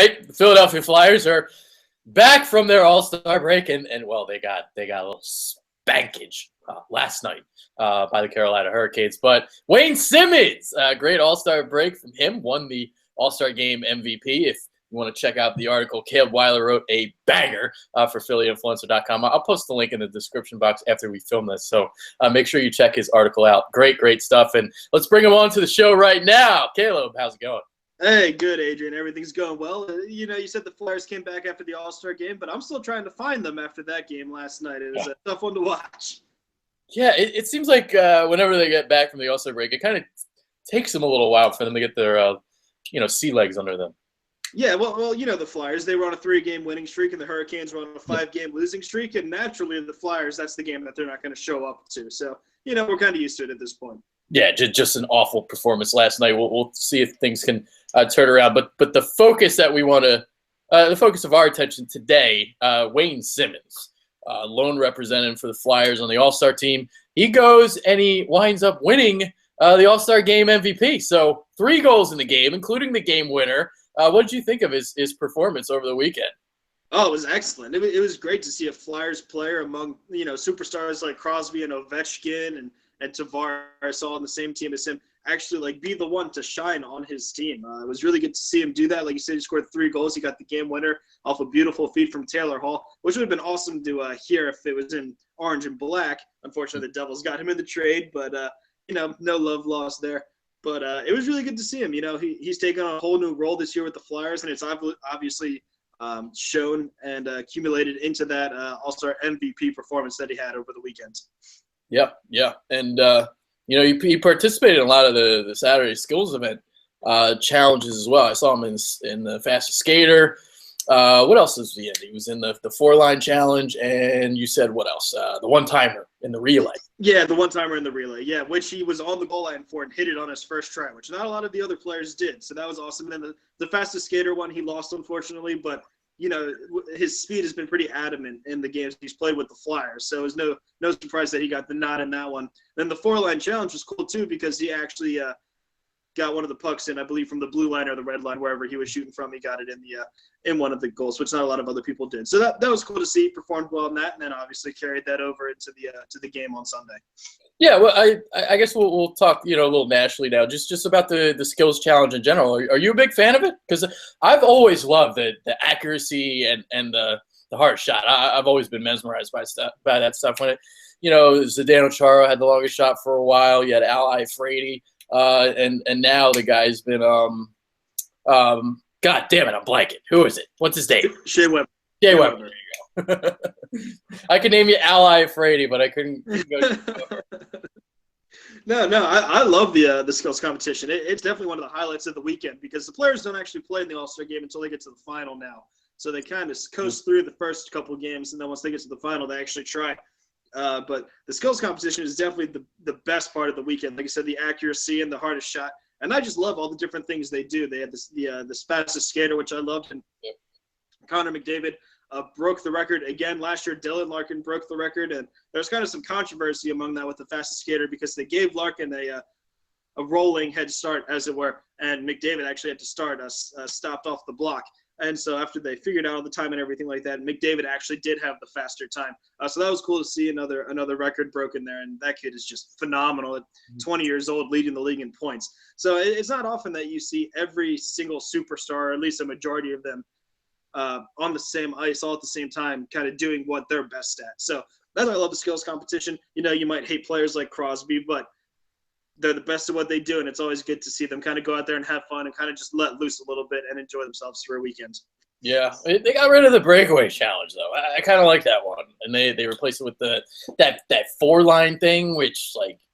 right? The Philadelphia Flyers are back from their All-Star break, and well, they got a little spankage last night by the Carolina Hurricanes. But Wayne Simmonds, great All-Star break from him, won the All-Star Game MVP. If you want to check out the article, Caleb Weiler wrote a banger for PhillyInfluencer.com. I'll post the link in the description box after we film this, so make sure you check his article out. Great stuff, and let's bring him on to the show right now. Caleb, how's it going? Hey, good, Adrian. Everything's going well. You know, you said the Flyers came back after the All-Star game, but I'm still trying to find them after that game last night. It was a tough one to watch. Yeah, it seems like whenever they get back from the All-Star break, it kind of takes them a little while for them to get their, sea legs under them. Yeah, well, you know, the Flyers, they were on a 3-game winning streak, and the Hurricanes were on a 5-game losing streak, and naturally the Flyers, that's the game that they're not going to show up to. So, you know, we're kind of used to it at this point. Yeah, just an awful performance last night. We'll see if things can turn around. But the focus that we want to, the focus of our attention today, Wayne Simmonds, lone representative for the Flyers on the All-Star team. He goes and he winds up winning the All-Star Game MVP. So 3 goals in the game, including the game winner. What did you think of his performance over the weekend? Oh, it was excellent. It was great to see a Flyers player among, superstars like Crosby and Ovechkin and Tavares all on the same team as him actually be the one to shine on his team. It was really good to see him do that. Like you said, he scored 3 goals. He got the game winner off a beautiful feed from Taylor Hall, which would have been awesome to hear if it was in orange and black. Unfortunately, the Devils got him in the trade, but no love lost there. But it was really good to see him. He's taken on a whole new role this year with the Flyers, and it's obviously shown and accumulated into that All-Star MVP performance that he had over the weekend. Yeah. And, he participated in a lot of the Saturday Skills event challenges as well. I saw him in the fastest skater. What else was he in? He was in the 4-line challenge, and you said what else? The one-timer in the relay. Yeah, the one-timer in the relay. Yeah, which he was on the goal line for and hit it on his first try, which not a lot of the other players did. So that was awesome. And then the fastest skater one, he lost, unfortunately, but his speed has been pretty adamant in the games he's played with the Flyers. So it was no surprise that he got the nod in that one. Then the 4-line challenge was cool too because he actually got one of the pucks in, I believe, from the blue line or the red line, wherever he was shooting from. He got it in one of the goals, which not a lot of other people did. So that was cool to see. He performed well in that, and then obviously carried that over into the game on Sunday. Yeah, well, I guess we'll talk a little nationally now, just about the skills challenge in general. Are you a big fan of it? Because I've always loved the accuracy and the hard shot. I've always been mesmerized by that stuff. When Zdeno Chara had the longest shot for a while. You had Al Frady. And now the guy's been God damn it, I'm blanking. Who is it? What's his name? Shea Weber. Shea Weber. There you go. I could name you Al Frady, but I couldn't go. No, I love the skills competition. It's definitely one of the highlights of the weekend because the players don't actually play in the All-Star game until they get to the final now. So they kind of coast through the first couple of games, and then once they get to the final, they actually try. But the skills competition is definitely the best part of the weekend. Like I said, the accuracy and the hardest shot. And I just love all the different things they do. They had the fastest skater, which I loved. And Connor McDavid broke the record again. Last year, Dylan Larkin broke the record. And there's kind of some controversy among that with the fastest skater because they gave Larkin a rolling head start, as it were. And McDavid actually had to start stopped off the block. And so after they figured out all the time and everything like that, McDavid actually did have the faster time. So that was cool to see another record broken there. And that kid is just phenomenal at 20 years old, leading the league in points. So it's not often that you see every single superstar, or at least a majority of them, on the same ice all at the same time, kind of doing what they're best at. So that's why I love the skills competition. You might hate players like Crosby, but they're the best at what they do, and it's always good to see them kind of go out there and have fun and kind of just let loose a little bit and enjoy themselves for a weekend. Yeah, they got rid of the breakaway challenge though. I kind of like that one, and they replaced it with that 4-line thing, which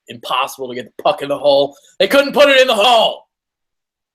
impossible to get the puck in the hole. They couldn't put it in the hole.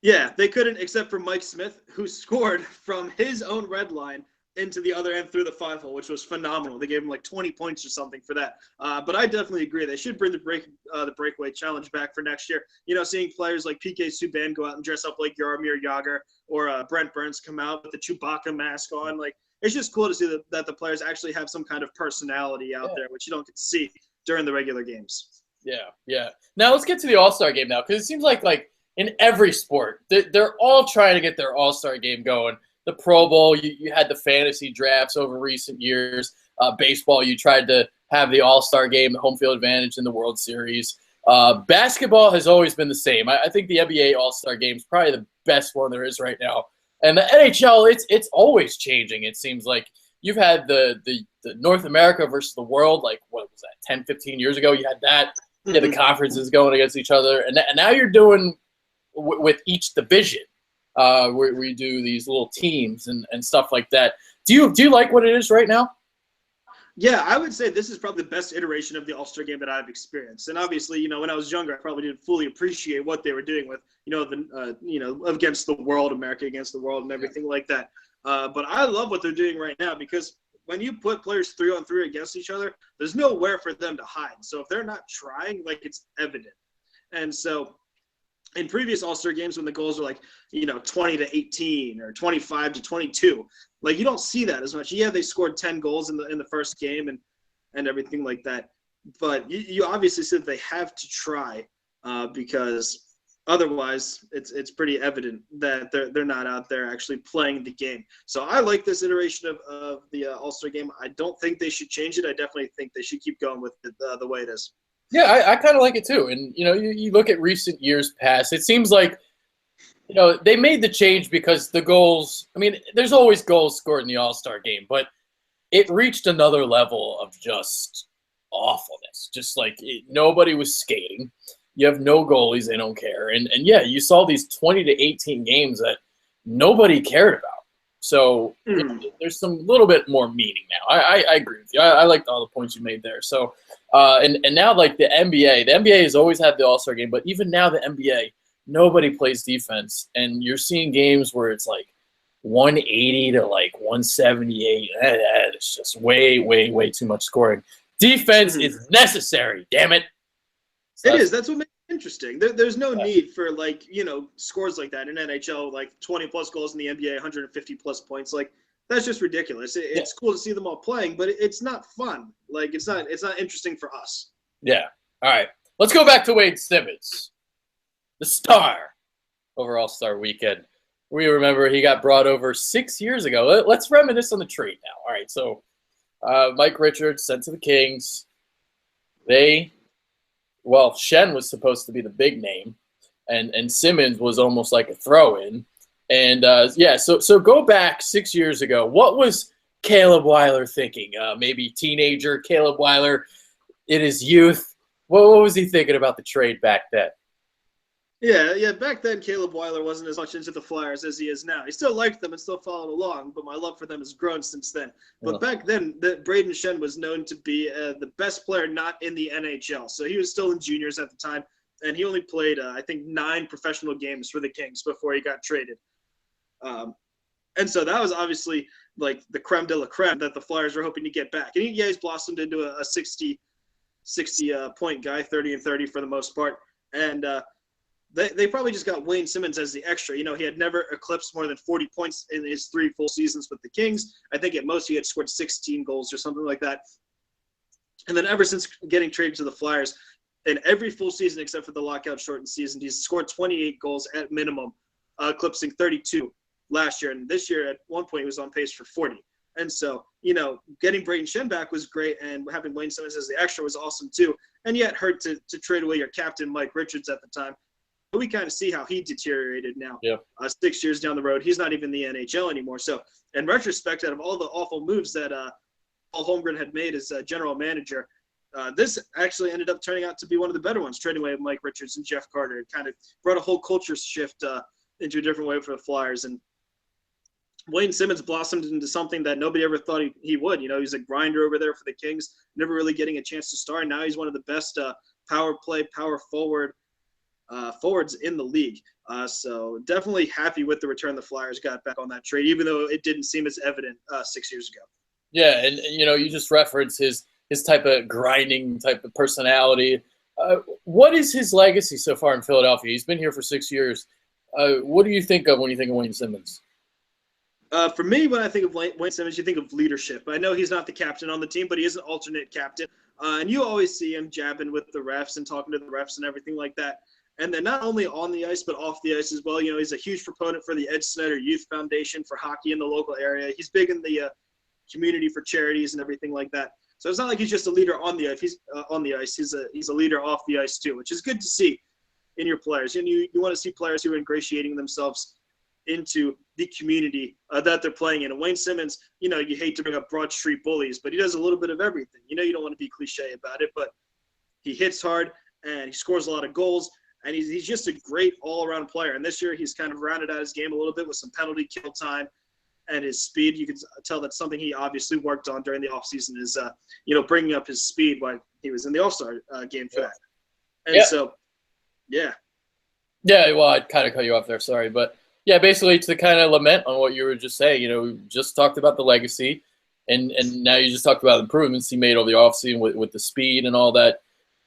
Yeah, they couldn't, except for Mike Smith, who scored from his own red line into the other end through the 5-hole, which was phenomenal. They gave him 20 points or something for that. But I definitely agree. They should bring the breakaway challenge back for next year. Seeing players like PK Subban go out and dress up like Jaromir Jagr or Brent Burns come out with the Chewbacca mask on. It's just cool to see that the players actually have some kind of personality out there, which you don't get to see during the regular games. Yeah. Now let's get to the All-Star game now, because it seems like in every sport, they're all trying to get their All-Star game going. the Pro Bowl. You had the fantasy drafts over recent years. Baseball, you tried to have the All-Star game, the home field advantage in the World Series. Basketball has always been the same. I think the NBA All-Star game is probably the best one there is right now. And the NHL, it's always changing, it seems like. You've had the North America versus the world, like, what was that, 10, 15 years ago? You had that. You had the conferences going against each other. And now you're doing with each division where you do these little teams and stuff like that. Do you like what it is right now? Yeah, I would say this is probably the best iteration of the All-Star game that I've experienced. And obviously, when I was younger, I probably didn't fully appreciate what they were doing with, against the world, America against the world and everything like that. But I love what they're doing right now because when you put players 3-on-3 against each other, there's nowhere for them to hide. So if they're not trying, like, it's evident. And so in previous All-Star games when the goals are like, 20-18 or 25-22, like, you don't see that as much. Yeah, they scored 10 goals in the first game and everything like that. But you obviously said they have to try because otherwise it's pretty evident that they're not out there actually playing the game. So I like this iteration of the All-Star game. I don't think they should change it. I definitely think they should keep going with it the way it is. Yeah, I kind of like it too. And, you look at recent years past, it seems like, they made the change because the goals, there's always goals scored in the All-Star game, but it reached another level of just awfulness. Just like nobody was skating. You have no goalies, they don't care. And yeah, you saw these 20-18 games that nobody cared about. So there's some little bit more meaning now. I agree with you. I liked all the points you made there. So and now, like, the NBA has always had the All-Star game, but even now the NBA, nobody plays defense. And you're seeing games where it's like 180 to like 178. It's just way, way, way too much scoring. Defense is necessary, damn it. So it is. That's what makes it interesting. There's no need for, like, scores like that in NHL, like 20-plus goals in the NBA, 150-plus points. Like, that's just ridiculous. It's cool to see them all playing, but it's not fun. Like, it's not interesting for us. Yeah. All right. Let's go back to Wayne Simmonds, the star over All-Star Weekend. We remember he got brought over 6 years ago. Let's reminisce on the trade now. All right. So Mike Richards sent to the Kings. Shen was supposed to be the big name, and Simmonds was almost like a throw-in. And, so go back 6 years ago. What was Caleb Weiler thinking? Maybe teenager Caleb Weiler in his youth. What was he thinking about the trade back then? Yeah. Back then, Caleb Weiler wasn't as much into the Flyers as he is now. He still liked them and still followed along, but my love for them has grown since then. But back then, Braden Shen was known to be the best player not in the NHL. So he was still in juniors at the time, and he only played, I think, 9 professional games for the Kings before he got traded. And so that was obviously like the creme de la creme that the Flyers were hoping to get back. And he's blossomed into a 60 point guy, 30 and 30 for the most part. And they probably just got Wayne Simmonds as the extra. He had never eclipsed more than 40 points in his 3 full seasons with the Kings. I think at most he had scored 16 goals or something like that. And then ever since getting traded to the Flyers, in every full season except for the lockout shortened season, he's scored 28 goals at minimum, eclipsing 32 last year. And this year, at one point, he was on pace for 40. And so, getting Braden Shen back was great, and having Wayne Simmonds as the extra was awesome too. And yet hurt to trade away your captain, Mike Richards, at the time. But we kind of see how he deteriorated now. Yeah. 6 years down the road, he's not even in the NHL anymore. So, in retrospect, out of all the awful moves that Paul Holmgren had made as general manager, this actually ended up turning out to be one of the better ones, trading away Mike Richards and Jeff Carter. It kind of brought a whole culture shift into a different way for the Flyers. And Wayne Simmonds blossomed into something that nobody ever thought he would. He's a grinder over there for the Kings, never really getting a chance to start. Now he's one of the best power play, power forwards in the league. So definitely happy with the return the Flyers got back on that trade, even though it didn't seem as evident 6 years ago. Yeah, and you just referenced his type of grinding type of personality. What is his legacy so far in Philadelphia? He's been here for 6 years. What do you think of when you think of Wayne Simmonds? For me, when I think of Wayne Simmonds, you think of leadership. I know he's not the captain on the team, but he is an alternate captain. And you always see him jabbing with the refs and talking to the refs and everything like that. And then not only on the ice, but off the ice as well. You know, he's a huge proponent for the Ed Snyder Youth Foundation for hockey in the local area. He's big in the community for charities and everything like that. So it's not like he's just a leader on the ice. He's on the ice. He's a leader off the ice too, which is good to see in your players. And you want to see players who are ingratiating themselves into the community that they're playing in. And Wayne Simmonds, you know, you hate to bring up Broad Street bullies, but he does a little bit of everything. You know, you don't want to be cliche about it, but he hits hard and he scores a lot of goals. And he's just a great all-around player. And this year he's kind of rounded out his game a little bit with some penalty kill time and his speed. You can tell that's something he obviously worked on during the offseason is, you know, bringing up his speed while he was in the All-Star game for that. And so, yeah. Yeah, well, I kind of cut you off there, sorry. But, yeah, basically to kind of lament on what you were just saying, you know, we just talked about the legacy, and now you just talked about improvements he made over the offseason with the speed and all that.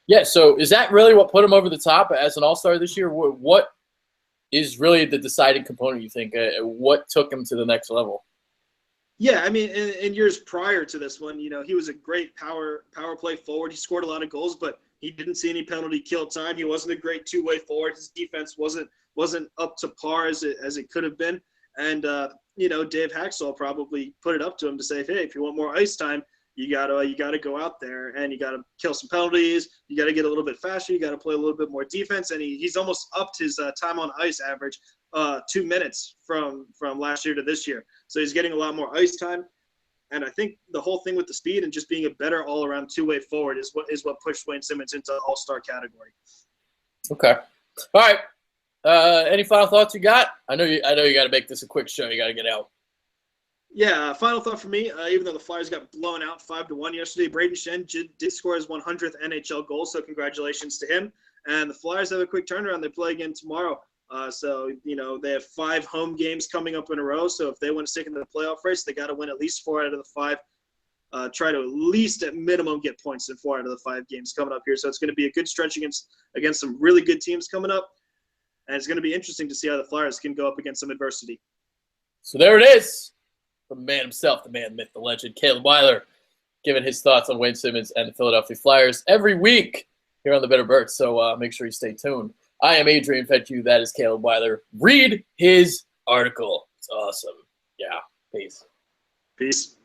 Yeah, so is that really what put him over the top as an All-Star this year? What is really the deciding component, you think? What took him to the next level? Yeah, I mean, in years prior to this one, you know, he was a great power play forward. He scored a lot of goals, but he didn't see any penalty kill time. He wasn't a great two-way forward. His defense wasn't up to par as it could have been. And, you know, Dave Haxall probably put it up to him to say, hey, if you want more ice time, you gotta go out there and you gotta kill some penalties. You gotta get a little bit faster. You gotta play a little bit more defense. And he's almost upped his time on ice average 2 minutes from last year to this year. So he's getting a lot more ice time. And I think the whole thing with the speed and just being a better all-around two-way forward is what pushed Wayne Simmonds into the All-Star category. Okay. All right. Any final thoughts you got? I know you got to make this a quick show. You got to get out. Yeah, final thought for me, even though the Flyers got blown out 5-1 yesterday, Braden Shen did score his 100th NHL goal, so congratulations to him. And the Flyers have a quick turnaround. They play again tomorrow. So, you know, they have 5 home games coming up in a row. So if they want to stick in the playoff race, they got to win at least 4 out of the 5. Try to at least at minimum get points in 4 out of the 5 games coming up here. So it's going to be a good stretch against some really good teams coming up. And it's going to be interesting to see how the Flyers can go up against some adversity. So there it is. The man himself, the man, myth, the legend, Caleb Weiler, giving his thoughts on Wayne Simmonds and the Philadelphia Flyers every week here on the Bitter Bird. So make sure you stay tuned. I am Adrian Fetchu. That is Caleb Weiler. Read his article. It's awesome. Yeah. Peace. Peace.